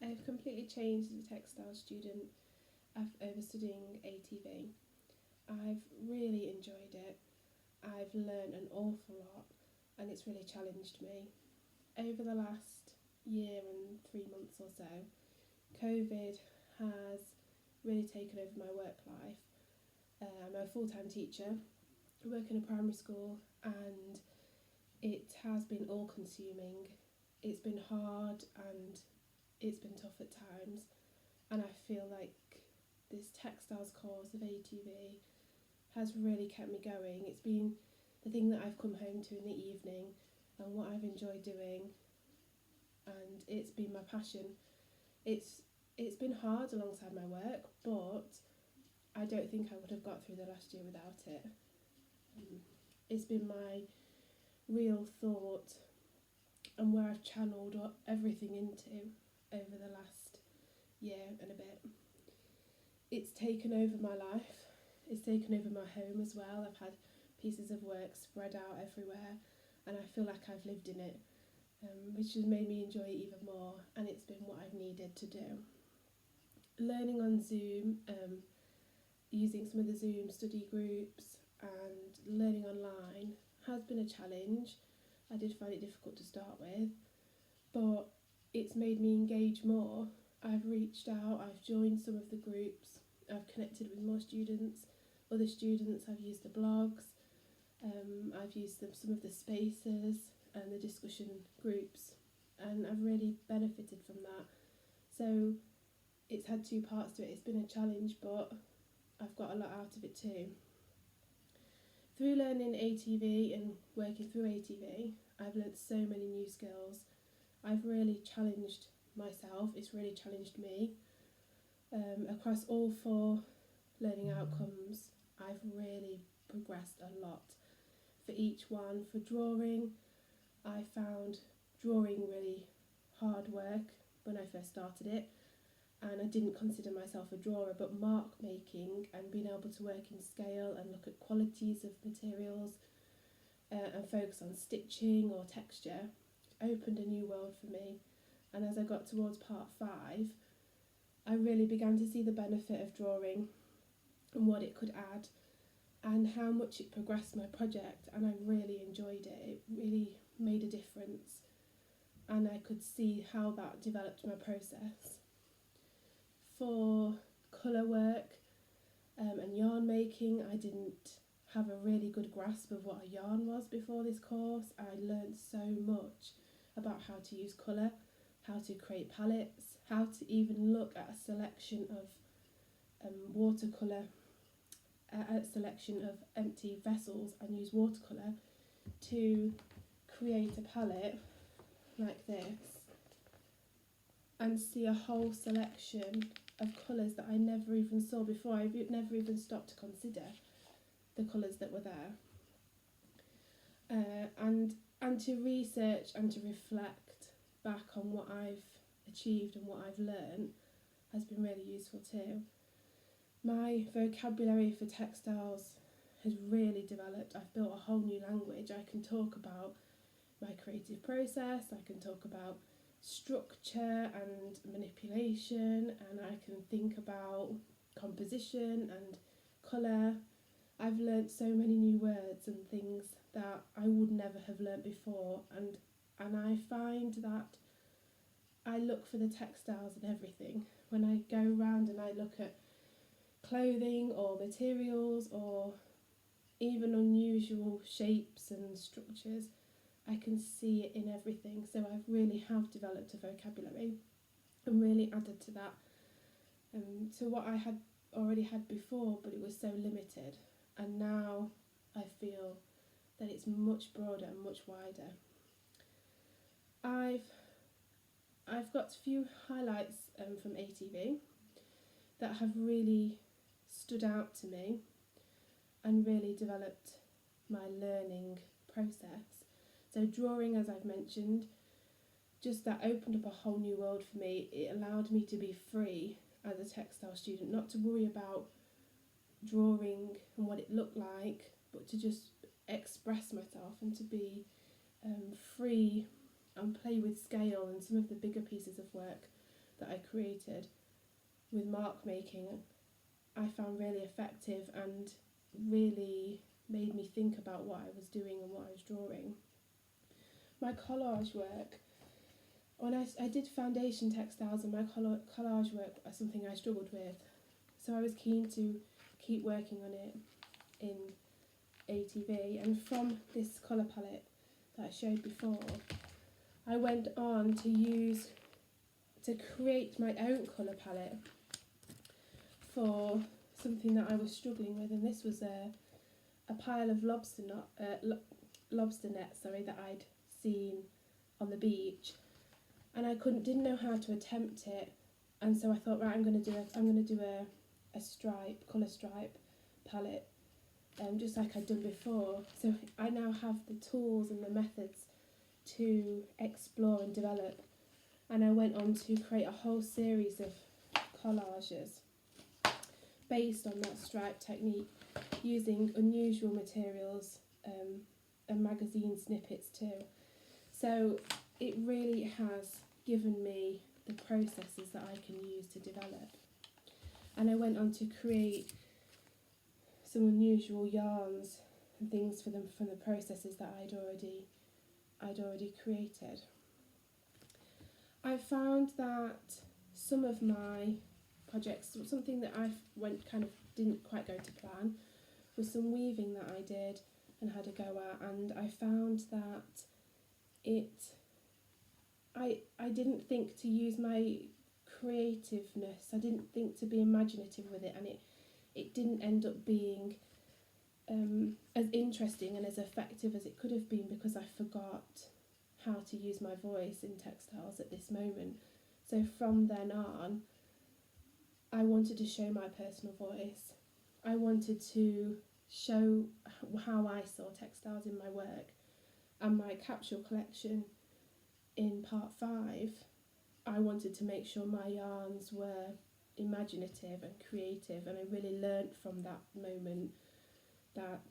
I've completely changed as a textile student over studying ATV. I've really enjoyed it. I've learned an awful lot and it's really challenged me. Over the last year and 3 months or so, COVID has really taken over my work life. I'm a full-time teacher, I work in a primary school, and it has been all-consuming. It's been hard and it's been tough at times, and I feel like this textiles course of ATV has really kept me going. It's been the thing that I've come home to in the evening and what I've enjoyed doing, and it's been my passion. It's been hard alongside my work, but I don't think I would have got through the last year without it. It's been my real thought and where I've channeled everything into over the last year and a bit. It's taken over my life. It's taken over my home as well. I've had pieces of work spread out everywhere, and I feel like I've lived in it, which has made me enjoy it even more, and it's been what I've needed to do. Learning on Zoom, using some of the Zoom study groups and learning online has been a challenge. I did find it difficult to start with, but it's made me engage more. I've reached out, I've joined some of the groups, I've connected with more students, other students, I've used the blogs, I've used some of the spaces and the discussion groups, and I've really benefited from that. So it's had two parts to it. It's been a challenge, but I've got a lot out of it too. Through learning ATV and working through ATV, I've learnt so many new skills. I've really challenged myself, it's really challenged me. Across all 4 learning outcomes, I've really progressed a lot. For each one, for drawing, I found drawing really hard work when I first started it, and I didn't consider myself a drawer, but mark making and being able to work in scale and look at qualities of materials and focus on stitching or texture opened a new world for me. And as I got towards part 5, I really began to see the benefit of drawing and what it could add and how much it progressed my project, and I really enjoyed it. It really made a difference, and I could see how that developed my process. For colour work and yarn making, I didn't have a really good grasp of what a yarn was before this course. I learned so much about how to use colour, how to create palettes, how to even look at a selection of watercolour, a selection of empty vessels, and use watercolour to create a palette like this and see a whole selection of colours that I never even saw before. I've never even stopped to consider the colours that were there. And to research and to reflect back on what I've achieved and what I've learned has been really useful too. My vocabulary for textiles has really developed. I've built a whole new language. I can talk about my creative process, I can talk about structure and manipulation, and I can think about composition and colour. I've learnt so many new words and things that I would never have learnt before, and I find that I look for the textiles in everything. When I go around and I look at clothing or materials or even unusual shapes and structures, I can see it in everything. So I really have developed a vocabulary and really added to that, to what I had already had before, but it was so limited. And now I feel that it's much broader and much wider. I've got a few highlights from ATV that have really stood out to me and really developed my learning process. So drawing, as I've mentioned, just that opened up a whole new world for me. It allowed me to be free as a textile student, not to worry about drawing and what it looked like, but to just express myself and to be free and play with scale and some of the bigger pieces of work that I created with mark making, I found really effective and really made me think about what I was doing and what I was drawing. My collage work, when I did foundation textiles, and my collage work was something I struggled with, so I was keen to keep working on it in ATV, and from this colour palette that I showed before, I went on to create my own colour palette for something that I was struggling with, and this was a pile of lobster nets that I'd seen on the beach, and I didn't know how to attempt it, and so I thought, right, I'm going to do a colour stripe palette, just like I'd done before. So I now have the tools and the methods to explore and develop, and I went on to create a whole series of collages based on that stripe technique, using unusual materials and magazine snippets too. So it really has given me the processes that I can use to develop. And I went on to create some unusual yarns and things for them from the processes that I'd already created. I found that some of my projects, something that didn't quite go to plan, was some weaving that I did and had a go at, and I found that I didn't think to use my creativeness, I didn't think to be imaginative with it, and it didn't end up being as interesting and as effective as it could have been, because I forgot how to use my voice in textiles at this moment. So from then on, I wanted to show my personal voice. I wanted to show how I saw textiles in my work, and my capsule collection in part 5, I wanted to make sure my yarns were imaginative and creative, and I really learnt from that moment that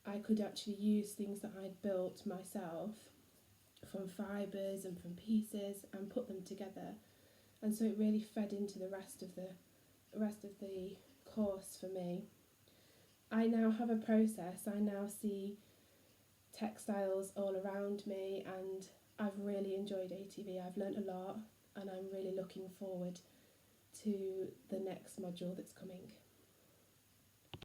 I could actually use things that I'd built myself from fibres and from pieces and put them together, and so it really fed into the rest of the course for me. I now have a process. I now see textiles all around me, and I've really enjoyed ATV. I've learnt a lot, and I'm really looking forward to the next module that's coming.